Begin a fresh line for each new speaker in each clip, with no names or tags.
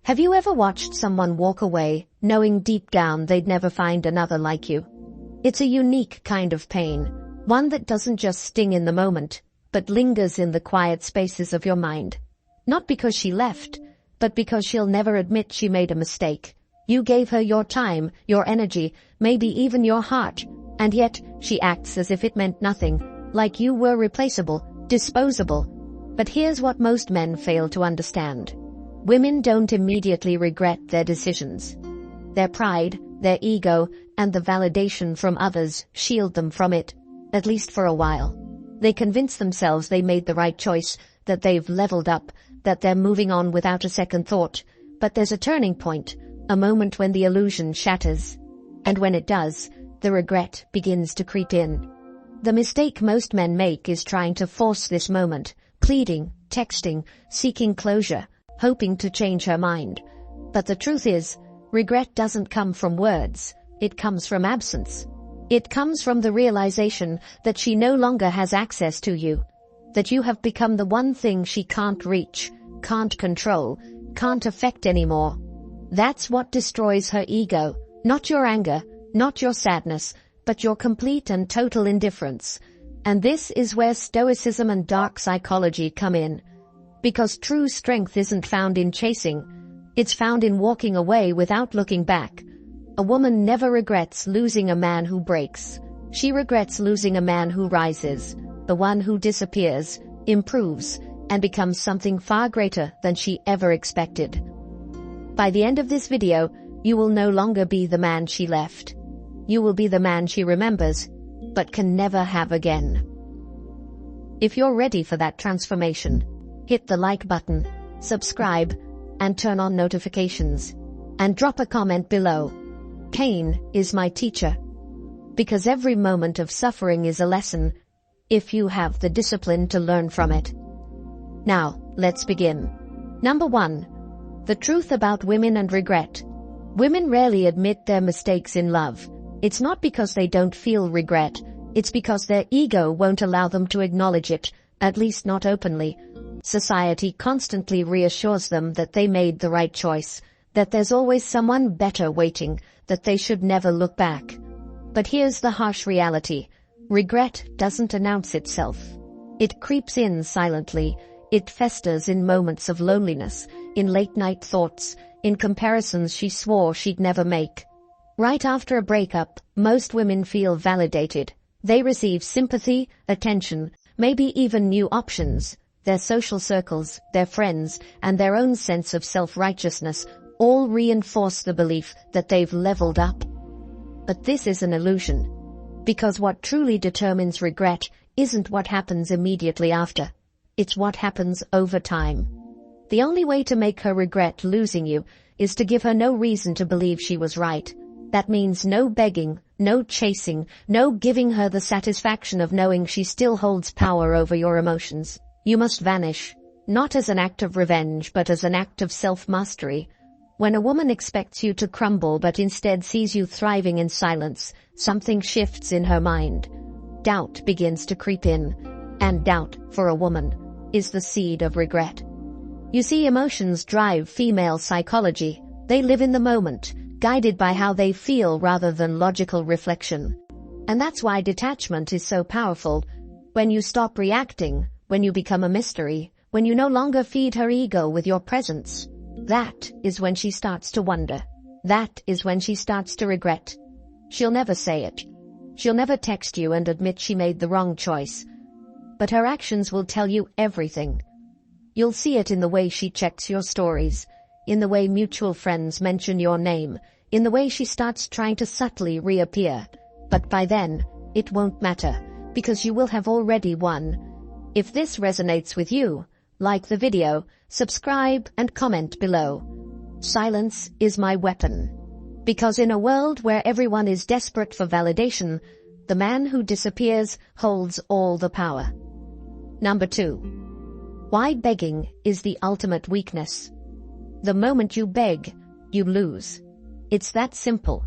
Have you ever watched someone walk away, knowing deep down they'd never find another like you? It's a unique kind of pain, one that doesn't just sting in the moment, but lingers in the quiet spaces of your mind. Not because she left, but because she'll never admit she made a mistake. You gave her your time, your energy, maybe even your heart, and yet she acts as if it meant nothing, like you were replaceable, disposable. But here's what most men fail to understand. Women don't immediately regret their decisions. Their pride, their ego, and the validation from others shield them from it, at least for a while. They convince themselves they made the right choice, that they've leveled up, that they're moving on without a second thought. But there's a turning point, a moment when the illusion shatters. And when it does, the regret begins to creep in. The mistake most men make is trying to force this moment, pleading, texting, seeking closure, hoping to change her mind. But the truth is, regret doesn't come from words, it comes from absence. It comes from the realization that she no longer has access to you, that you have become the one thing she can't reach, can't control, can't affect anymore. That's what destroys her ego, not your anger, not your sadness, but your complete and total indifference. And this is where Stoicism and dark psychology come in. Because true strength isn't found in chasing, it's found in walking away without looking back. A woman never regrets losing a man who breaks. She regrets losing a man who rises, the one who disappears, improves, and becomes something far greater than she ever expected. By the end of this video, you will no longer be the man she left. You will be the man she remembers, but can never have again. If you're ready for that transformation, hit the like button, subscribe, and turn on notifications. And drop a comment below. Pain is my teacher. Because every moment of suffering is a lesson, if you have the discipline to learn from it. Now, let's begin. Number 1. The truth about women and regret. Women rarely admit their mistakes in love. It's not because they don't feel regret, it's because their ego won't allow them to acknowledge it, at least not openly. Society constantly reassures them that they made the right choice, that there's always someone better waiting, that they should never look back. But here's the harsh reality. Regret doesn't announce itself. It creeps in silently. It festers in moments of loneliness, in late-night thoughts, in comparisons she swore she'd never make. Right after a breakup, most women feel validated. They receive sympathy, attention, maybe even new options. Their social circles, their friends, and their own sense of self-righteousness all reinforce the belief that they've leveled up. But this is an illusion. Because what truly determines regret isn't what happens immediately after. It's what happens over time. The only way to make her regret losing you is to give her no reason to believe she was right. That means no begging, no chasing, no giving her the satisfaction of knowing she still holds power over your emotions. You must vanish, not as an act of revenge, but as an act of self-mastery. When a woman expects you to crumble but instead sees you thriving in silence, something shifts in her mind. Doubt begins to creep in, and doubt, for a woman, is the seed of regret. You see, emotions drive female psychology. They live in the moment, guided by how they feel rather than logical reflection. And that's why detachment is so powerful. When you stop reacting, when you become a mystery, when you no longer feed her ego with your presence, that is when she starts to wonder. That is when she starts to regret. She'll never say it. She'll never text you and admit she made the wrong choice. But her actions will tell you everything. You'll see it in the way she checks your stories, in the way mutual friends mention your name, in the way she starts trying to subtly reappear. But by then, it won't matter, because you will have already won. If this resonates with you, like the video, subscribe and comment below. Silence is my weapon. Because in a world where everyone is desperate for validation, the man who disappears holds all the power. Number 2. Why begging is the ultimate weakness. The moment you beg, you lose. It's that simple.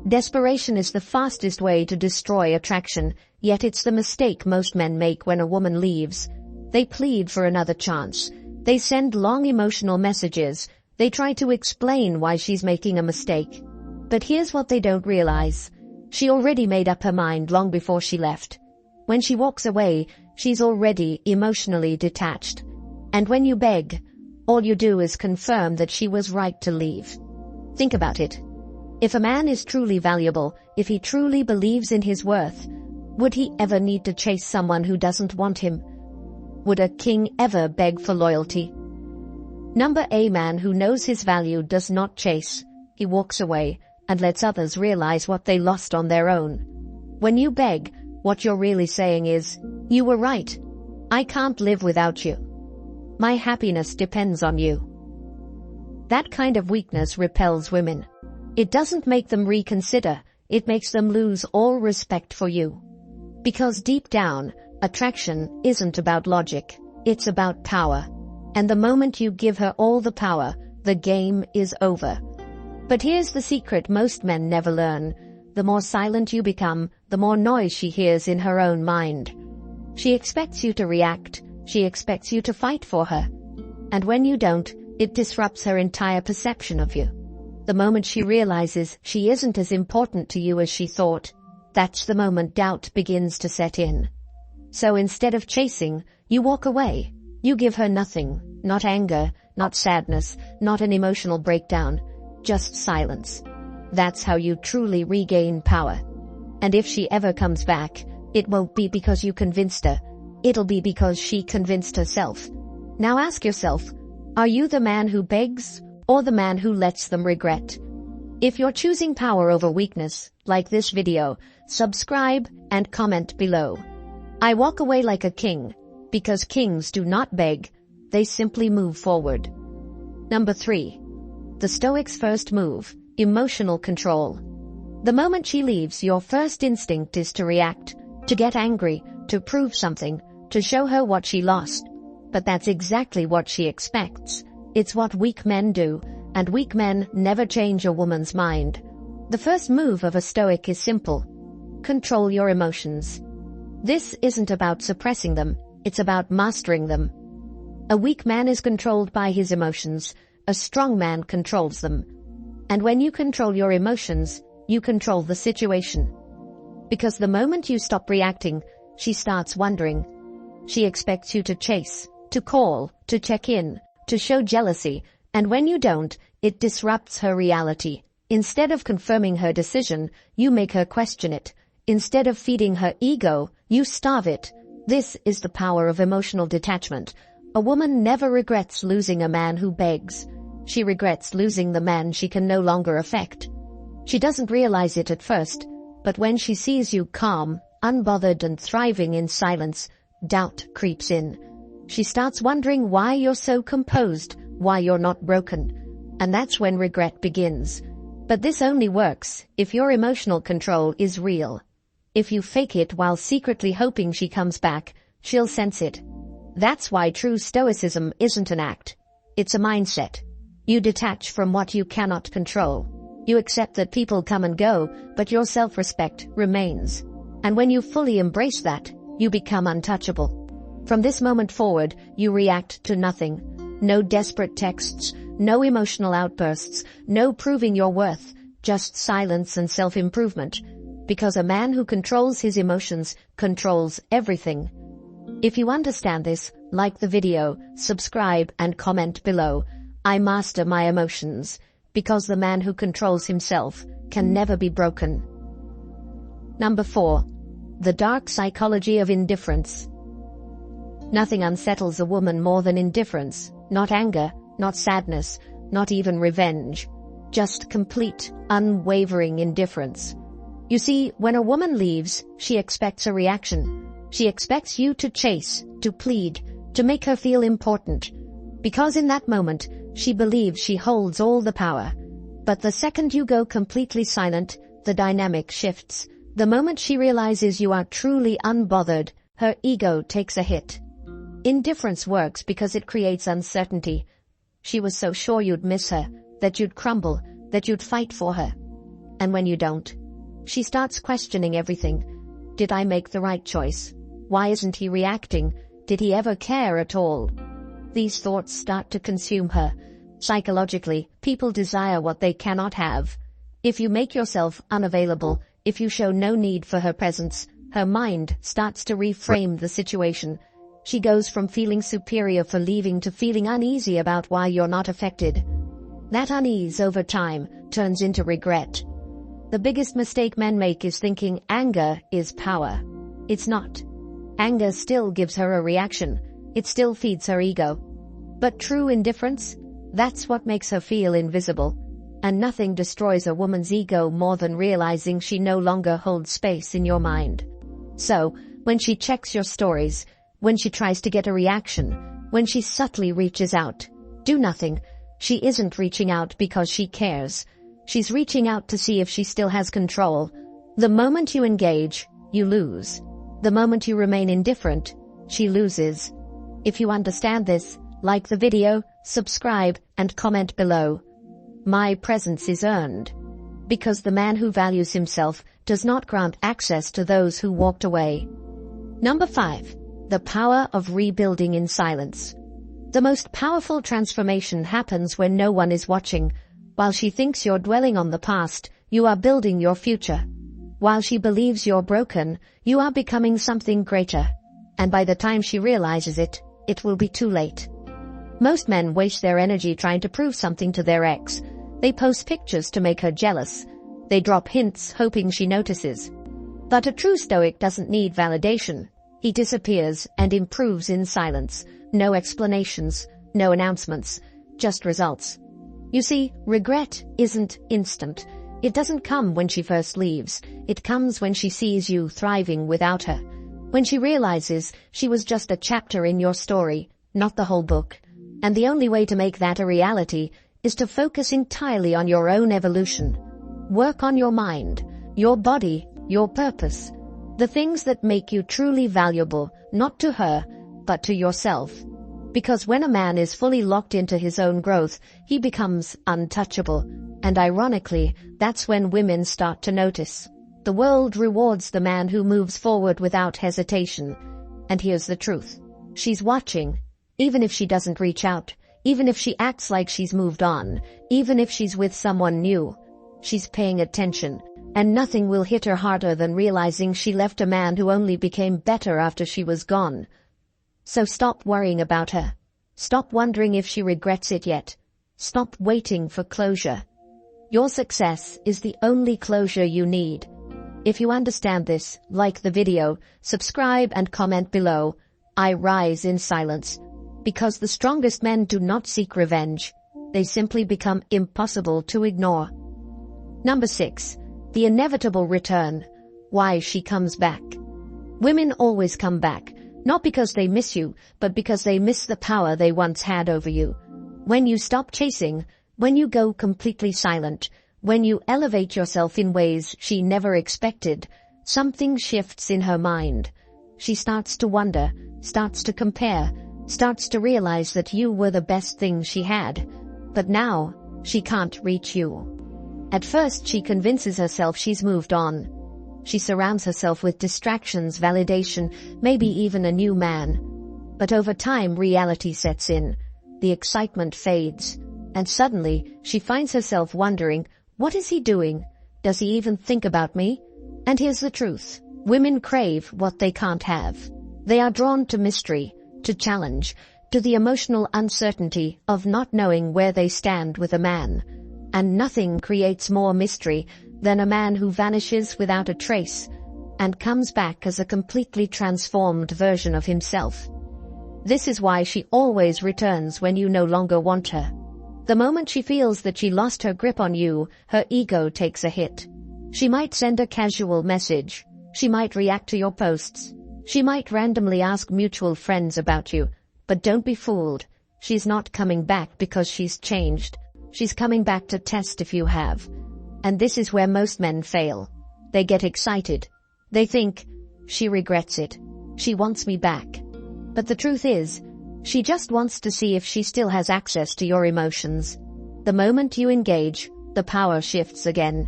Desperation is the fastest way to destroy attraction, yet it's the mistake most men make when a woman leaves. They plead for another chance. They send long emotional messages, They try to explain why she's making a mistake. But here's what they don't realize. She already made up her mind long before she left. When she walks away, she's already emotionally detached. And when you beg, all you do is confirm that she was right to leave. Think about it. If a man is truly valuable, if he truly believes in his worth, would he ever need to chase someone who doesn't want him? Would a king ever beg for loyalty? A man who knows his value does not chase. He walks away and lets others realize what they lost on their own. When you beg, what you're really saying is, "You were right. I can't live without you. My happiness depends on you." That kind of weakness repels women. It doesn't make them reconsider, it makes them lose all respect for you. Because deep down, attraction isn't about logic, it's about power. And the moment you give her all the power, the game is over. But here's the secret most men never learn. The more silent you become, the more noise she hears in her own mind. She expects you to react, she expects you to fight for her. And when you don't, it disrupts her entire perception of you. The moment she realizes she isn't as important to you as she thought, that's the moment doubt begins to set in. So instead of chasing, you walk away. You give her nothing, not anger, not sadness, not an emotional breakdown, just silence. That's how you truly regain power. And if she ever comes back, it won't be because you convinced her. It'll be because she convinced herself. Now ask yourself, are you the man who begs or the man who lets them regret? If you're choosing power over weakness, like this video, subscribe and comment below. I walk away like a king, because kings do not beg, they simply move forward. 3. The Stoic's first move, emotional control. The moment she leaves, your first instinct is to react, to get angry, to prove something, to show her what she lost. But that's exactly what she expects. It's what weak men do, and weak men never change a woman's mind. The first move of a Stoic is simple. Control your emotions. This isn't about suppressing them, it's about mastering them. A weak man is controlled by his emotions, a strong man controls them. And when you control your emotions, you control the situation. Because the moment you stop reacting, she starts wondering. She expects you to chase, to call, to check in, to show jealousy, and when you don't, it disrupts her reality. Instead of confirming her decision, you make her question it. Instead of feeding her ego, you starve it. This is the power of emotional detachment. A woman never regrets losing a man who begs. She regrets losing the man she can no longer affect. She doesn't realize it at first, but when she sees you calm, unbothered and thriving in silence, doubt creeps in. She starts wondering why you're so composed, why you're not broken. And that's when regret begins. But this only works if your emotional control is real. If you fake it while secretly hoping she comes back, she'll sense it. That's why true stoicism isn't an act. It's a mindset. You detach from what you cannot control. You accept that people come and go, but your self-respect remains. And when you fully embrace that, you become untouchable. From this moment forward, you react to nothing. No desperate texts, no emotional outbursts, no proving your worth, just silence and self-improvement. Because a man who controls his emotions controls everything. If you understand this, like the video, subscribe and comment below. I master my emotions, because the man who controls himself can never be broken. 4. The dark psychology of indifference. Nothing unsettles a woman more than indifference, not anger, not sadness, not even revenge. Just complete, unwavering indifference. You see, when a woman leaves, she expects a reaction. She expects you to chase, to plead, to make her feel important. Because in that moment, she believes she holds all the power. But the second you go completely silent, the dynamic shifts. The moment she realizes you are truly unbothered, her ego takes a hit. Indifference works because it creates uncertainty. She was so sure you'd miss her, that you'd crumble, that you'd fight for her. And when you don't, she starts questioning everything. Did I make the right choice? Why isn't he reacting? Did he ever care at all? These thoughts start to consume her. Psychologically, people desire what they cannot have. If you make yourself unavailable, if you show no need for her presence, her mind starts to reframe the situation. She goes from feeling superior for leaving to feeling uneasy about why you're not affected. That unease over time turns into regret. The biggest mistake men make is thinking anger is power. It's not. Anger still gives her a reaction. It still feeds her ego. But true indifference, that's what makes her feel invisible. And nothing destroys a woman's ego more than realizing she no longer holds space in your mind. So, when she checks your stories, when she tries to get a reaction, when she subtly reaches out, do nothing. She isn't reaching out because she cares. She's reaching out to see if she still has control. The moment you engage, you lose. The moment you remain indifferent, she loses. If you understand this, like the video, subscribe, and comment below. My presence is earned. Because the man who values himself does not grant access to those who walked away. Number 5. The power of rebuilding in silence. The most powerful transformation happens when no one is watching. While she thinks you're dwelling on the past, you are building your future. While she believes you're broken, you are becoming something greater. And by the time she realizes it, it will be too late. Most men waste their energy trying to prove something to their ex. They post pictures to make her jealous. They drop hints hoping she notices. But a true Stoic doesn't need validation. He disappears and improves in silence. No explanations, no announcements, just results. You see, regret isn't instant. It doesn't come when she first leaves. It comes when she sees you thriving without her. When she realizes she was just a chapter in your story, not the whole book. And the only way to make that a reality is to focus entirely on your own evolution. Work on your mind, your body, your purpose. The things that make you truly valuable, not to her, but to yourself. Because when a man is fully locked into his own growth, he becomes untouchable. And ironically, that's when women start to notice. The world rewards the man who moves forward without hesitation. And here's the truth. She's watching, even if she doesn't reach out, even if she acts like she's moved on, even if she's with someone new. She's paying attention. And nothing will hit her harder than realizing she left a man who only became better after she was gone. So stop worrying about her. Stop wondering if she regrets it yet. Stop waiting for closure. Your success is the only closure you need. If you understand this, like the video, subscribe and comment below. I rise in silence. Because the strongest men do not seek revenge. They simply become impossible to ignore. Number 6. The inevitable return. Why she comes back. Women always come back, not because they miss you, but because they miss the power they once had over you. When you stop chasing, when you go completely silent, when you elevate yourself in ways she never expected, something shifts in her mind. She starts to wonder, starts to compare, starts to realize that you were the best thing she had. But now, she can't reach you. At first, she convinces herself she's moved on. She surrounds herself with distractions, validation, maybe even a new man. But over time, reality sets in. The excitement fades. And suddenly, she finds herself wondering, what is he doing? Does he even think about me? And here's the truth. Women crave what they can't have. They are drawn to mystery, to challenge, to the emotional uncertainty of not knowing where they stand with a man. And nothing creates more mystery than a man who vanishes without a trace and comes back as a completely transformed version of himself. This is why she always returns when you no longer want her. The moment she feels that she lost her grip on you, her ego takes a hit. She might send a casual message. She might react to your posts. She might randomly ask mutual friends about you. But don't be fooled. She's not coming back because she's changed. She's coming back to test if you have. And this is where most men fail. They get excited. They think, she regrets it. She wants me back. But the truth is, she just wants to see if she still has access to your emotions. The moment you engage, the power shifts again.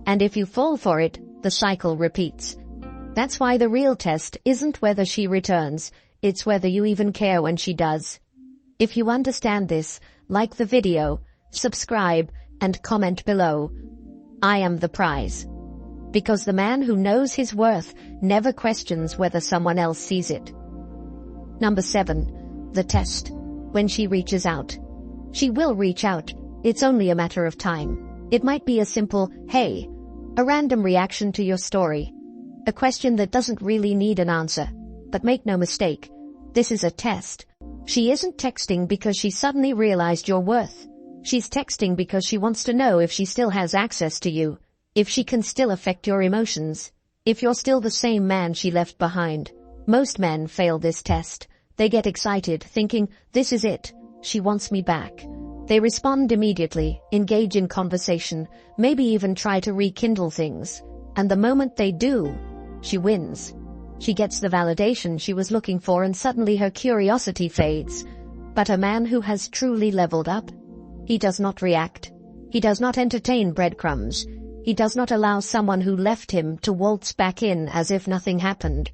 And if you fall for it, the cycle repeats. That's why the real test isn't whether she returns, it's whether you even care when she does. If you understand this, like the video, subscribe, and comment below. I am the prize. Because the man who knows his worth never questions whether someone else sees it. Number 7. The test. When she reaches out. She will reach out. It's only a matter of time. It might be a simple, "Hey," a random reaction to your story. A question that doesn't really need an answer. But make no mistake, this is a test. She isn't texting because she suddenly realized your worth. She's texting because she wants to know if she still has access to you, if she can still affect your emotions, if you're still the same man she left behind. Most men fail this test. They get excited, thinking, "This is it. She wants me back." They respond immediately, engage in conversation, maybe even try to rekindle things. And the moment they do, she wins. She gets the validation she was looking for, and suddenly her curiosity fades. But a man who has truly leveled up, he does not react. He does not entertain breadcrumbs. He does not allow someone who left him to waltz back in as if nothing happened,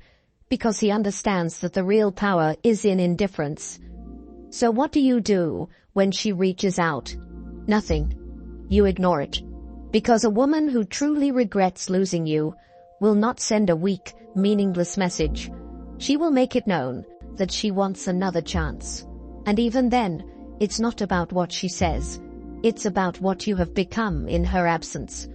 because he understands that the real power is in indifference. So what do you do when she reaches out? Nothing. You ignore it. Because a woman who truly regrets losing you will not send a weak, meaningless message. She will make it known that she wants another chance. And even then, it's not about what she says. It's about what you have become in her absence.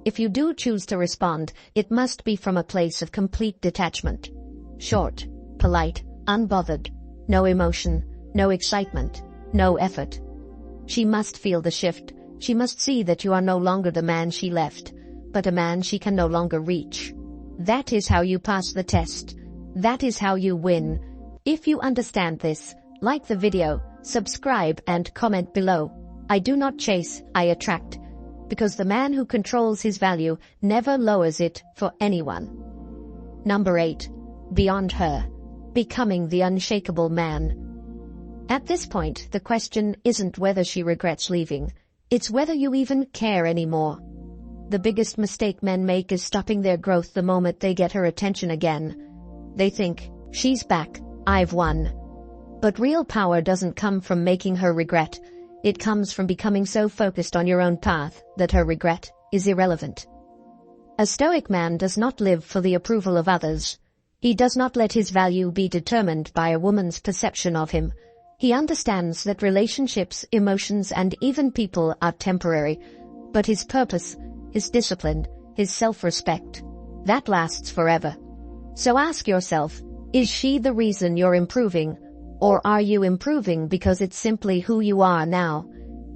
If you do choose to respond, it must be from a place of complete detachment. Short, polite, unbothered, no emotion, no excitement, no effort. She must feel the shift. She must see that you are no longer the man she left, but a man she can no longer reach. That is how you pass the test. That is how you win. If you understand this, like the video, subscribe and comment below. I do not chase, I attract. Because the man who controls his value never lowers it for anyone. Number 8. Beyond her. Becoming the unshakable man. At this point, the question isn't whether she regrets leaving. It's whether you even care anymore. The biggest mistake men make is stopping their growth the moment they get her attention again. They think, "She's back, I've won." But real power doesn't come from making her regret. It comes from becoming so focused on your own path that her regret is irrelevant. A Stoic man does not live for the approval of others. He does not let his value be determined by a woman's perception of him. He understands that relationships, emotions, and even people are temporary, but his purpose, his discipline, his self-respect, that lasts forever. So ask yourself, is she the reason you're improving, or are you improving because it's simply who you are now?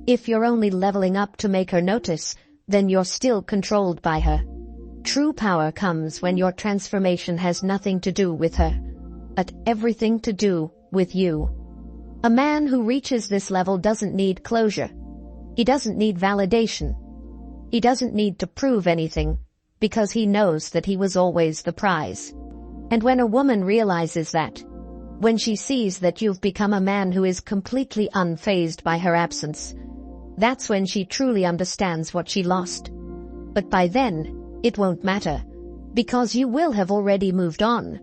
If you're only leveling up to make her notice, then you're still controlled by her. True power comes when your transformation has nothing to do with her, but everything to do with you. A man who reaches this level doesn't need closure. He doesn't need validation. He doesn't need to prove anything, because he knows that he was always the prize. And when a woman realizes that, when she sees that you've become a man who is completely unfazed by her absence, that's when she truly understands what she lost. But by then, it won't matter, because you will have already moved on.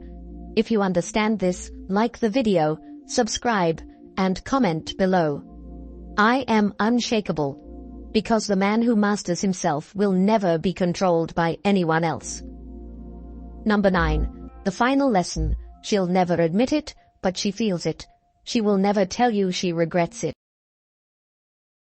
If you understand this, like the video, subscribe, and comment below. I am unshakable, because the man who masters himself will never be controlled by anyone else. Number 9. The final lesson. She'll never admit it, but she feels it. She will never tell you she regrets it.